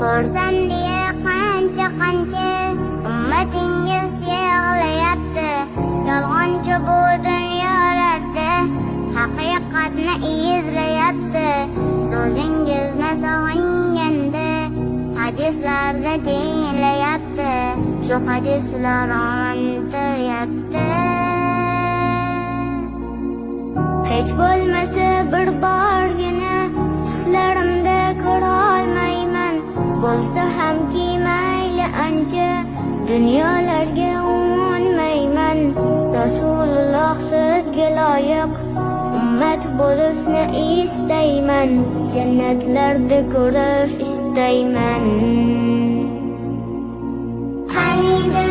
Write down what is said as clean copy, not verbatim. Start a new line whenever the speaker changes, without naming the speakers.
Ko'rsam diye qancha ummatingiz yig'layapti. Yolg'onchi bu dunyolarda haqiqatni izlayapti. So'zingizni sog'inganda hadislarni tinglayapti. Shu hadislar ontiryapti. Hech bo'lmasa bir borgina tuslarimda ko'rolmayman. Bo'lsa hamki mayli ancha dunyolarga umonmayman. Rasululloh sizga loyiq ummat bo'lishni istayman. Jannatlarda ko'rish istayman. Qaniydi